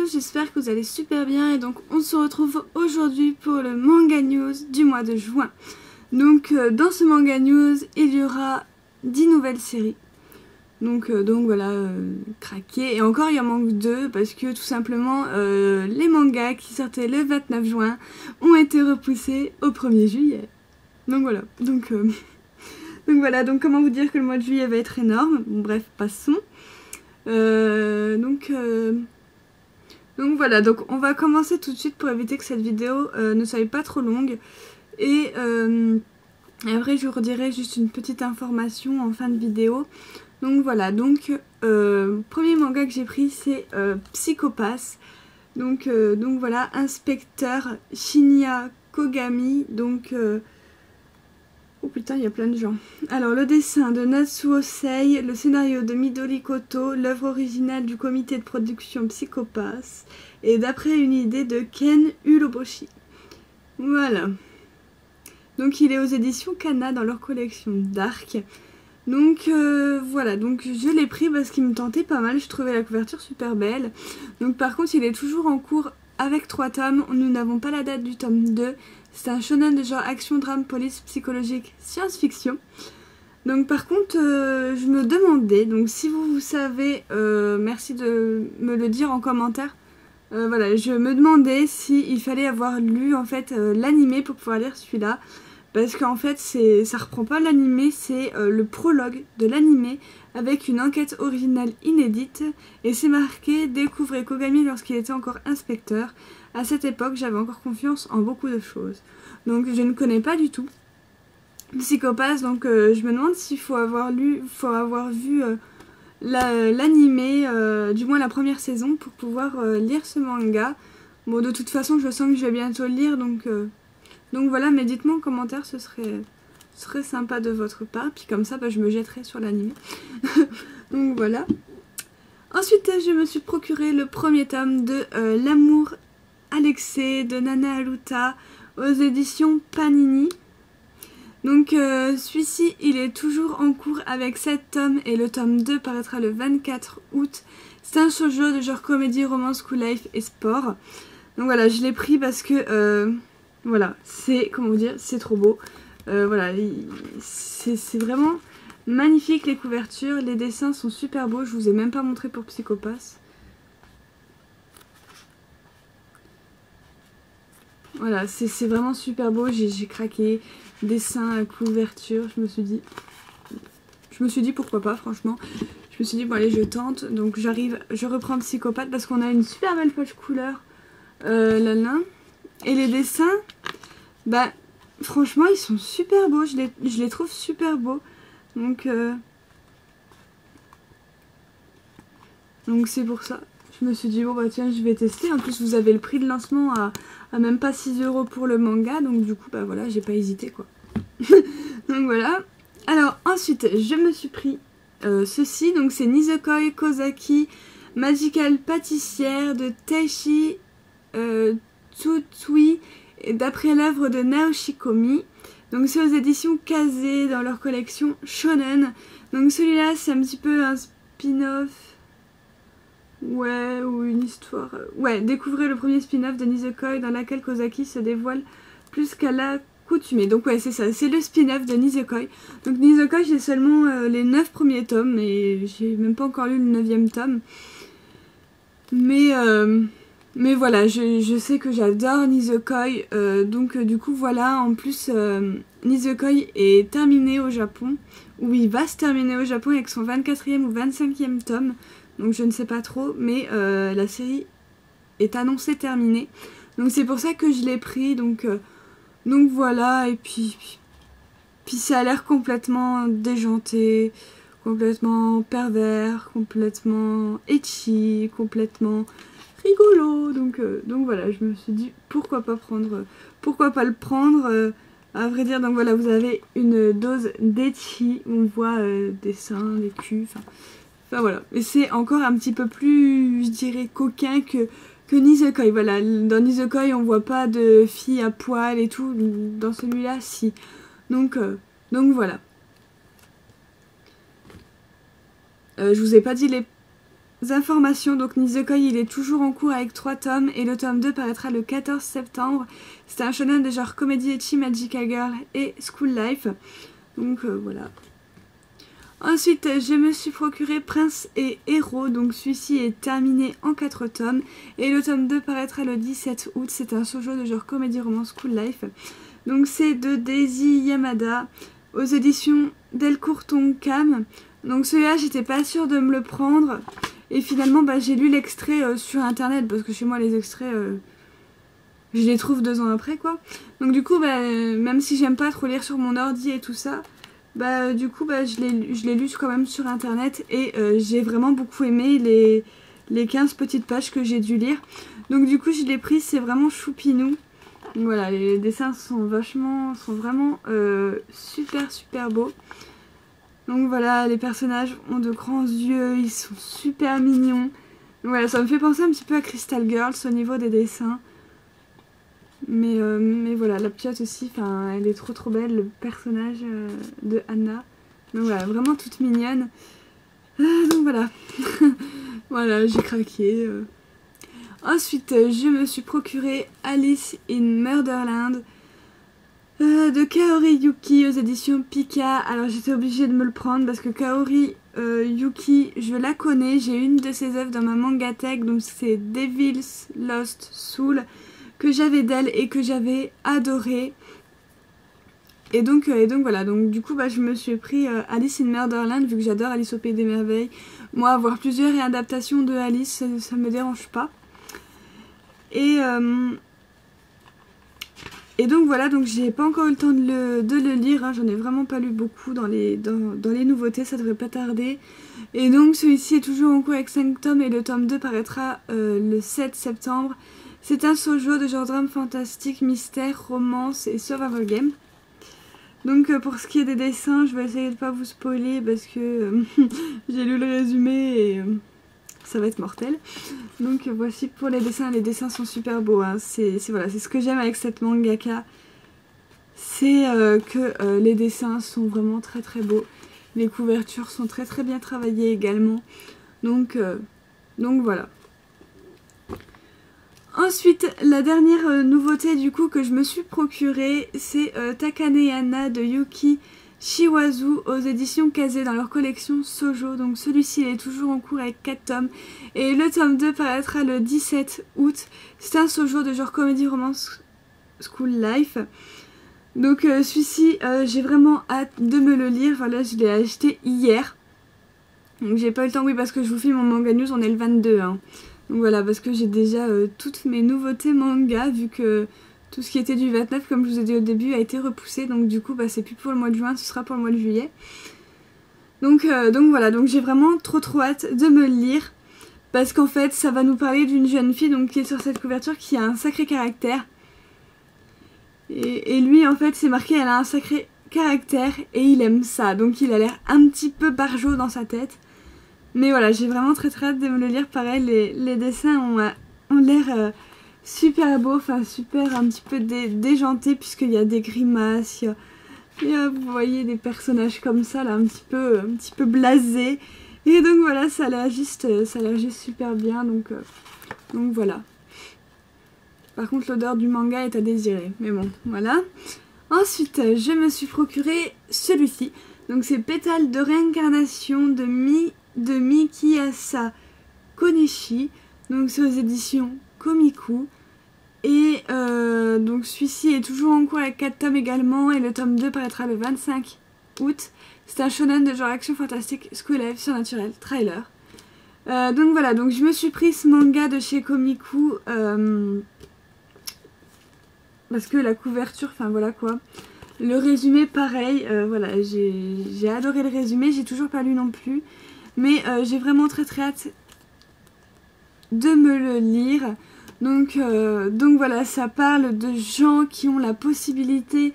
tous, j'espère que vous allez super bien et donc on se retrouve aujourd'hui pour le manga news du mois de juin. Donc dans ce manga news, il y aura 10 nouvelles séries. Donc voilà, craqué. Et encore il en manque 2 parce que tout simplement les mangas qui sortaient le 29 juin ont été repoussés au 1er juillet. Donc voilà, donc voilà, donc comment vous dire que le mois de juillet va être énorme. Bon, bref, passons. Donc voilà, donc on va commencer tout de suite pour éviter que cette vidéo ne soit pas trop longue. Et après je vous redirai juste une petite information en fin de vidéo. Donc voilà, donc premier manga que j'ai pris c'est Psycho Pass. Donc voilà, inspecteur Shinya Kogami. Donc oh putain, il y a plein de gens. Alors, le dessin de Natsuo Sei, le scénario de Midori Koto, l'œuvre originale du comité de production Psycho Pass, et d'après une idée de Ken Urobuchi. Voilà. Donc, il est aux éditions Kana dans leur collection Dark. Donc, voilà. Donc, je l'ai pris parce qu'il me tentait pas mal. Je trouvais la couverture super belle. Donc, par contre, il est toujours en cours avec 3 tomes. Nous n'avons pas la date du tome 2. C'est un shonen de genre action, drame, police, psychologique, science-fiction. Donc par contre, je me demandais, donc si vous savez, merci de me le dire en commentaire. Voilà, je me demandais s'il fallait avoir lu en fait l'animé pour pouvoir lire celui-là. Parce qu'en fait, ça reprend pas l'animé, c'est le prologue de l'animé avec une enquête originale inédite. Et c'est marqué « Découvrez Kogami lorsqu'il était encore inspecteur ». À cette époque, j'avais encore confiance en beaucoup de choses. Donc je ne connais pas du tout Psycho Pass, donc je me demande s'il faut avoir vu l'animé, du moins la première saison, pour pouvoir lire ce manga. Bon, de toute façon, je sens que je vais bientôt le lire, donc voilà, mais dites-moi en commentaire, ce serait sympa de votre part, puis comme ça, je me jetterai sur l'animé. Donc voilà. Ensuite, je me suis procuré le premier tome de L'amour Alexei de Nana Aluta aux éditions Panini. Donc celui-ci il est toujours en cours avec 7 tomes et le tome 2 paraîtra le 24 août. C'est un shoujo de genre comédie, romance, school life et sport. Donc voilà, je l'ai pris parce que voilà, c'est, comment vous dire, c'est trop beau. Voilà, c'est vraiment magnifique les couvertures, les dessins sont super beaux, je vous ai même pas montré pour Psycho Pass. Voilà, c'est vraiment super beau, j'ai craqué, dessin, couverture, je me suis dit pourquoi pas franchement. Je me suis dit bon allez je tente, donc je reprends Psychopathe parce qu'on a une super belle page couleur là. Et les dessins, franchement ils sont super beaux, je les trouve super beaux. Donc c'est pour ça. Je me suis dit bon tiens je vais tester, en plus vous avez le prix de lancement à même pas 6 € pour le manga, donc du coup voilà, j'ai pas hésité quoi. Donc voilà. Alors ensuite je me suis pris ceci, donc c'est Nizokoi Kozaki Magical Pâtissière de Taishi Tsutsui d'après l'œuvre de Naoshi Komi. Donc c'est aux éditions Kaze dans leur collection Shonen. Donc celui-là c'est un petit peu un spin-off. Ouais, ou une histoire... Ouais, découvrez le premier spin-off de Nizokoi dans laquelle Kozaki se dévoile plus qu'à l'accoutumée. Donc ouais, c'est ça, c'est le spin-off de Nizokoi. Donc Nizokoi, j'ai seulement les 9 premiers tomes, et j'ai même pas encore lu le 9e tome. Mais voilà, je sais que j'adore Nizokoi, donc du coup voilà, en plus Nizokoi est terminé au Japon, ou il va se terminer au Japon avec son 24e ou 25e tome. Donc je ne sais pas trop, mais la série est annoncée terminée. Donc c'est pour ça que je l'ai pris, donc voilà, et puis ça a l'air complètement déjanté, complètement pervers, complètement ecchi, complètement rigolo. Donc voilà, je me suis dit pourquoi pas le prendre. À vrai dire, donc voilà, vous avez une dose d'ecchi, on voit des seins, des culs, enfin voilà, et c'est encore un petit peu plus, je dirais, coquin que Nizokoi. Voilà, dans Nizokoi on voit pas de filles à poil et tout, dans celui-là si. Donc voilà. Je vous ai pas dit les informations, donc Nisekoi il est toujours en cours avec 3 tomes et le tome 2 paraîtra le 14 septembre. C'est un shonen de genre comédie ecchi, magical girl et school life. Donc voilà. Ensuite, je me suis procuré Prince et Héros, donc celui-ci est terminé en 4 tomes et le tome 2 paraîtra le 17 août. C'est un shoujo de genre comédie romance school life. Donc c'est de Daisy Yamada aux éditions Delcourt Tonkam. Donc celui-là, j'étais pas sûre de me le prendre et finalement j'ai lu l'extrait sur internet parce que chez moi les extraits je les trouve 2 ans après quoi. Donc du coup même si j'aime pas trop lire sur mon ordi et tout ça, du coup je l'ai lu quand même sur internet et j'ai vraiment beaucoup aimé les 15 petites pages que j'ai dû lire. Donc du coup je l'ai pris, c'est vraiment choupinou. Donc voilà, les dessins sont vraiment super beaux. Donc voilà, les personnages ont de grands yeux, ils sont super mignons. Donc voilà, ça me fait penser un petit peu à Crystal Girls au niveau des dessins. Mais voilà, la piote aussi, elle est trop belle, le personnage de Anna. Donc voilà, vraiment toute mignonne. Donc voilà, voilà, j'ai craqué. Ensuite, je me suis procuré Alice in Murderland de Kaori Yuki aux éditions Pika. Alors j'étais obligée de me le prendre parce que Kaori Yuki, je la connais. J'ai une de ses œuvres dans ma mangatech, donc c'est Devil's Lost Soul, que j'avais d'elle et que j'avais adoré. Et donc voilà, donc du coup je me suis pris Alice in Murderland vu que j'adore Alice au Pays des Merveilles. Moi, avoir plusieurs réadaptations de Alice, ça me dérange pas. Et donc voilà, donc j'ai pas encore eu le temps de le lire, hein, j'en ai vraiment pas lu beaucoup dans les nouveautés, ça devrait pas tarder. Et donc celui-ci est toujours en cours avec 5 tomes et le tome 2 paraîtra le 7 septembre. C'est un shoujo de genre drame fantastique, mystère, romance et survival game. Donc pour ce qui est des dessins, je vais essayer de pas vous spoiler parce que j'ai lu le résumé et ça va être mortel. Donc voici pour les dessins sont super beaux, hein. C'est ce que j'aime avec cette mangaka, c'est que les dessins sont vraiment très beaux, les couvertures sont très bien travaillées également, donc voilà. Ensuite, la dernière nouveauté du coup que je me suis procurée, c'est Takaneyana de Yuki Shiwazu aux éditions Kazé dans leur collection Sojo. Donc celui-ci il est toujours en cours avec 4 tomes et le tome 2 paraîtra le 17 août. C'est un Sojo de genre comédie romance school life. Donc celui-ci j'ai vraiment hâte de me le lire. Voilà, je l'ai acheté hier. Donc j'ai pas eu le temps, oui, parce que je vous filme mon manga news, on est le 22 hein. Donc voilà, parce que j'ai déjà toutes mes nouveautés manga, vu que tout ce qui était du 29, comme je vous ai dit au début, a été repoussé. Donc du coup, c'est plus pour le mois de juin, ce sera pour le mois de juillet. Donc voilà, donc j'ai vraiment trop hâte de me le lire. Parce qu'en fait, ça va nous parler d'une jeune fille donc, qui est sur cette couverture, qui a un sacré caractère. Et lui, en fait, c'est marqué, elle a un sacré caractère et il aime ça. Donc il a l'air un petit peu barjot dans sa tête. Mais voilà, j'ai vraiment très hâte de me le lire. Pareil, les dessins ont l'air super beaux, enfin super un petit peu déjantés, puisqu'il y a des grimaces, vous voyez des personnages comme ça, là, un petit peu blasés. Et donc voilà, ça a l'air juste super bien, donc voilà. Par contre, l'odeur du manga est à désirer, mais bon, voilà. Ensuite, je me suis procuré celui-ci. Donc c'est Pétale de réincarnation de Mikiasa Konishi, donc c'est aux éditions Komiku. Et donc celui-ci est toujours en cours avec 4 tomes également et le tome 2 paraîtra le 25 août. C'est un shonen de genre action fantastique, school life, surnaturel, trailer. Donc voilà, donc je me suis pris ce manga de chez Komiku parce que la couverture, enfin voilà quoi. Le résumé pareil, voilà, j'ai adoré le résumé, j'ai toujours pas lu non plus. Mais j'ai vraiment très hâte de me le lire. Donc voilà, ça parle de gens qui ont la possibilité,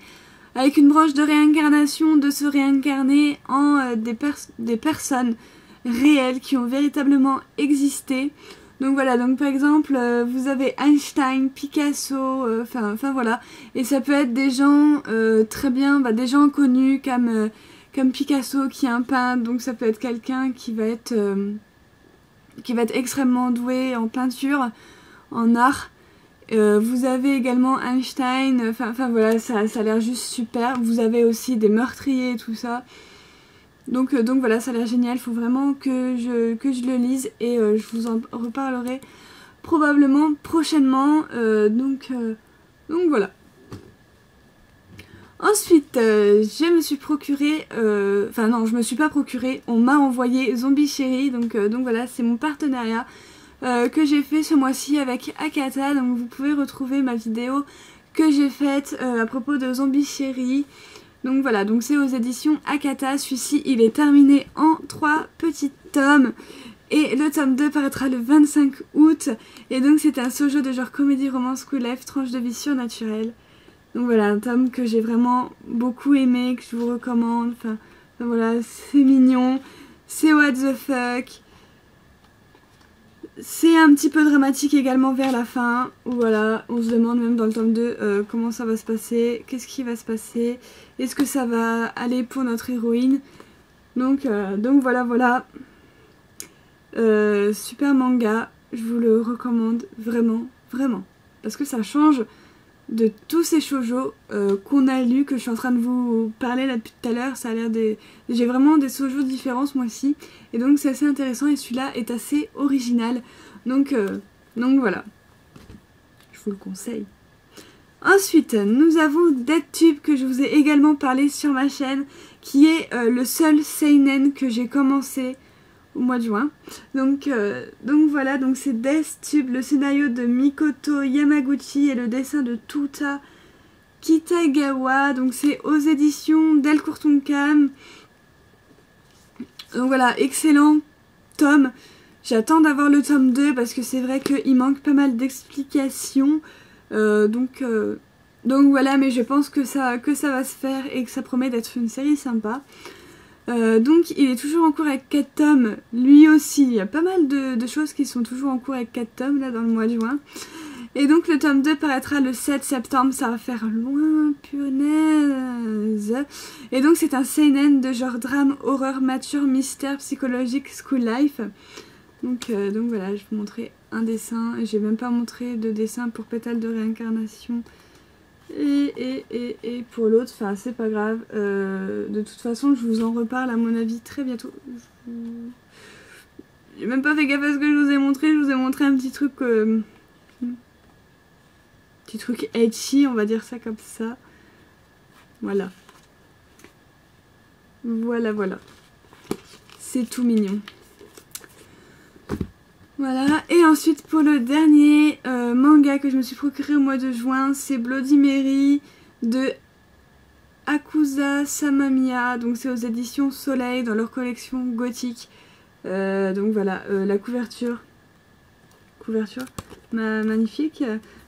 avec une branche de réincarnation, de se réincarner en des personnes réelles qui ont véritablement existé. Donc voilà, donc par exemple, vous avez Einstein, Picasso, enfin voilà. Et ça peut être des gens très bien, des gens connus comme Picasso qui est un peintre, donc ça peut être quelqu'un qui va être qui va être extrêmement doué en peinture, en art. Vous avez également Einstein, enfin voilà, ça a l'air juste super. Vous avez aussi des meurtriers et tout ça. Donc voilà, ça a l'air génial, il faut vraiment que je le lise et je vous en reparlerai probablement prochainement. Donc voilà. Ensuite, je me suis procuré, enfin non, je me suis pas procuré, on m'a envoyé Zombie Cherry, donc voilà, c'est mon partenariat que j'ai fait ce mois-ci avec Akata. Donc vous pouvez retrouver ma vidéo que j'ai faite à propos de Zombie Cherry. Donc voilà, donc c'est aux éditions Akata. Celui-ci il est terminé en 3 petits tomes et le tome 2 paraîtra le 25 août. Et donc c'est un shoujo de genre comédie romance school life, tranche de vie surnaturelle. Donc voilà, un tome que j'ai vraiment beaucoup aimé, que je vous recommande. Enfin voilà, c'est mignon, c'est what the fuck. C'est un petit peu dramatique également vers la fin, où voilà, on se demande même dans le tome 2 comment ça va se passer, qu'est-ce qui va se passer, est-ce que ça va aller pour notre héroïne. Donc voilà, super manga, je vous le recommande vraiment, parce que ça change de tous ces shoujo qu'on a lus, que je suis en train de vous parler là depuis tout à l'heure. Ça a l'air des... J'ai vraiment des shoujo différents ce mois-ci, et donc c'est assez intéressant, et celui-là est assez original, donc voilà, je vous le conseille. Ensuite, nous avons DeadTube, que je vous ai également parlé sur ma chaîne, qui est le seul seinen que j'ai commencé au mois de juin. Donc voilà, donc c'est DeadTube, le scénario de Mikoto Yamaguchi et le dessin de Tuta Kitagawa. Donc c'est aux éditions Delcourt Tonkam. Donc voilà, excellent tome. J'attends d'avoir le tome 2 parce que c'est vrai qu'il manque pas mal d'explications. Donc voilà, mais je pense que ça va se faire et que ça promet d'être une série sympa. Donc il est toujours en cours avec 4 tomes, lui aussi. Il y a pas mal de choses qui sont toujours en cours avec 4 tomes là dans le mois de juin. Et donc le tome 2 paraîtra le 7 septembre, ça va faire loin, punaise. Et donc c'est un seinen de genre drame, horreur, mature, mystère, psychologique, school life. Donc voilà, je vais vous montrer un dessin. J'ai même pas montré de dessin pour Pétale de réincarnation. Et pour l'autre, enfin c'est pas grave, de toute façon je vous en reparle à mon avis très bientôt. J'ai même pas fait gaffe à ce que je vous ai montré, un petit truc ecchi, on va dire ça comme ça. Voilà, c'est tout mignon. Voilà, et ensuite pour le dernier manga que je me suis procuré au mois de juin, c'est Bloody Mary de Akusa Samamiya. Donc c'est aux éditions Soleil dans leur collection gothique. Donc voilà, la couverture magnifique.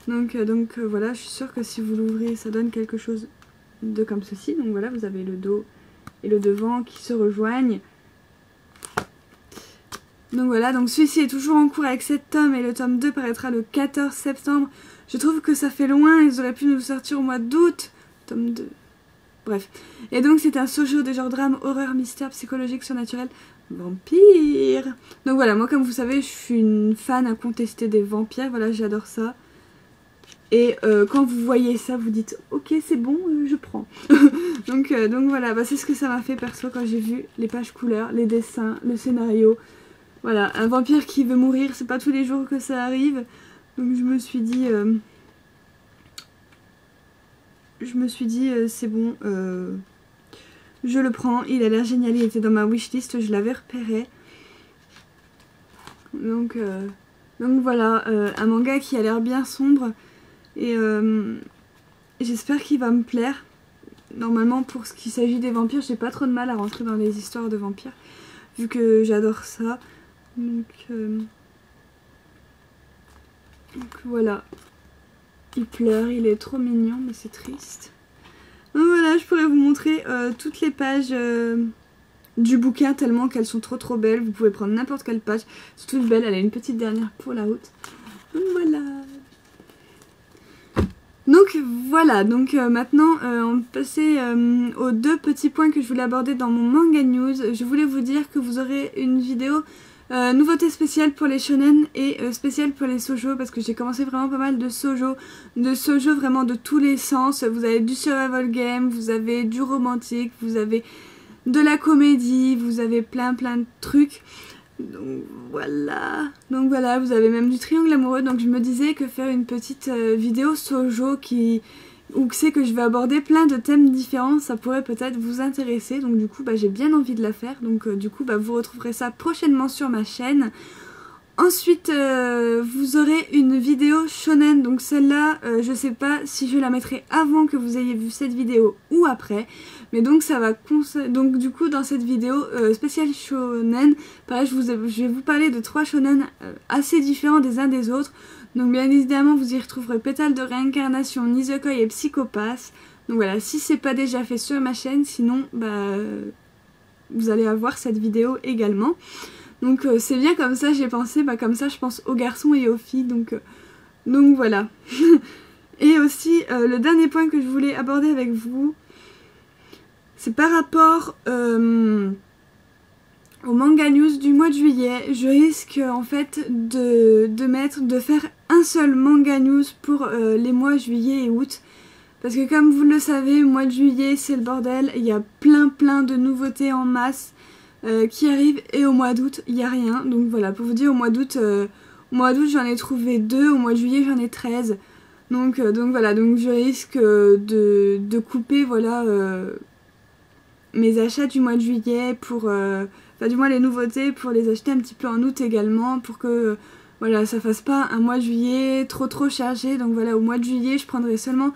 Donc voilà, je suis sûre que si vous l'ouvrez, ça donne quelque chose de comme ceci. Donc voilà, vous avez le dos et le devant qui se rejoignent. Donc voilà, donc celui-ci est toujours en cours avec 7 tomes et le tome 2 paraîtra le 14 septembre. Je trouve que ça fait loin, ils auraient pu nous sortir au mois d'août. Tome 2. Bref. Et donc c'est un shoujo de genre drame, horreur, mystère, psychologique, surnaturel, vampire. Donc voilà, moi comme vous savez, je suis une fan incontestée des vampires, voilà, j'adore ça. Et quand vous voyez ça, vous dites ok c'est bon, je prends. donc voilà, c'est ce que ça m'a fait perso quand j'ai vu les pages couleurs, les dessins, le scénario. Voilà, un vampire qui veut mourir, c'est pas tous les jours que ça arrive. Donc je me suis dit c'est bon, je le prends, il a l'air génial, il était dans ma wishlist, je l'avais repéré. Donc voilà, un manga qui a l'air bien sombre et j'espère qu'il va me plaire. Normalement pour ce qui s'agit des vampires, j'ai pas trop de mal à rentrer dans les histoires de vampires, vu que j'adore ça. Donc voilà, il pleure, il est trop mignon, mais c'est triste. Donc voilà, je pourrais vous montrer toutes les pages du bouquin tellement qu'elles sont trop belles. Vous pouvez prendre n'importe quelle page, c'est toute belle, elle a une petite dernière pour la route. Donc voilà. Donc maintenant on va passer aux 2 petits points que je voulais aborder dans mon manga news. Je voulais vous dire que vous aurez une vidéo Nouveauté spéciale pour les shonen et spéciale pour les shoujo parce que j'ai commencé vraiment pas mal de shoujo vraiment de tous les sens. Vous avez du survival game, vous avez du romantique, vous avez de la comédie, vous avez plein de trucs. Donc voilà, vous avez même du triangle amoureux. Donc je me disais que faire une petite vidéo shoujo où c'est que je vais aborder plein de thèmes différents, ça pourrait peut-être vous intéresser. Donc du coup j'ai bien envie de la faire. Donc du coup vous retrouverez ça prochainement sur ma chaîne. Ensuite vous aurez une vidéo shonen, donc celle-là je sais pas si je la mettrai avant que vous ayez vu cette vidéo ou après, mais donc ça va donc du coup dans cette vidéo spéciale shonen, pareil je vais vous parler de 3 shonen assez différents des uns des autres. Donc bien évidemment vous y retrouverez Pétale de réincarnation, Nisekoi et Psychopath. Donc voilà, si c'est pas déjà fait sur ma chaîne, sinon vous allez avoir cette vidéo également. Donc c'est bien comme ça, j'ai pensé, comme ça je pense aux garçons et aux filles, donc voilà. Et aussi le dernier point que je voulais aborder avec vous, c'est par rapport au manga news du mois de juillet. Je risque en fait de faire un seul manga news pour les mois juillet et août. Parce que comme vous le savez, mois de juillet c'est le bordel, il y a plein de nouveautés en masse qui arrivent, et au mois d'août il n'y a rien. Donc voilà, pour vous dire, au mois d'août j'en ai trouvé 2, au mois de juillet j'en ai 13. Donc voilà, donc je risque de couper voilà mes achats du mois de juillet pour enfin du moins les nouveautés, pour les acheter un petit peu en août également, pour que voilà ça fasse pas un mois de juillet trop chargé. Donc voilà, au mois de juillet je prendrai seulement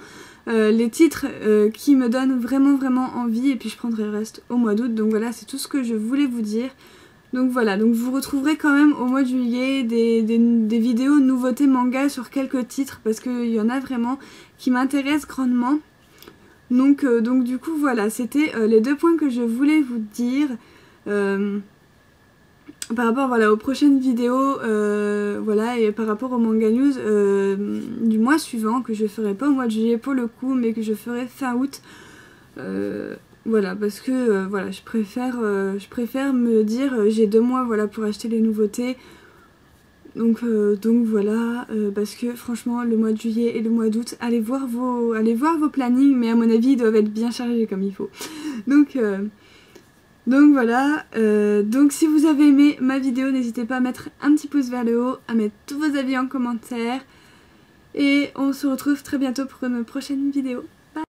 les titres qui me donnent vraiment envie, et puis je prendrai le reste au mois d'août. Donc voilà, c'est tout ce que je voulais vous dire. Donc voilà, donc vous retrouverez quand même au mois de juillet des vidéos nouveautés manga sur quelques titres, parce qu'il y en a vraiment qui m'intéressent grandement. Donc du coup voilà, c'était les 2 points que je voulais vous dire par rapport voilà aux prochaines vidéos, voilà, et par rapport au manga news du mois suivant, que je ferai pas au mois de juillet pour le coup, mais que je ferai fin août. Voilà, parce que voilà, je préfère me dire j'ai 2 mois voilà pour acheter les nouveautés. Donc voilà, parce que franchement le mois de juillet et le mois d'août, allez voir vos plannings, mais à mon avis ils doivent être bien chargés comme il faut. Donc voilà, donc si vous avez aimé ma vidéo, n'hésitez pas à mettre un petit pouce vers le haut, à mettre tous vos avis en commentaire, et on se retrouve très bientôt pour une prochaine vidéo.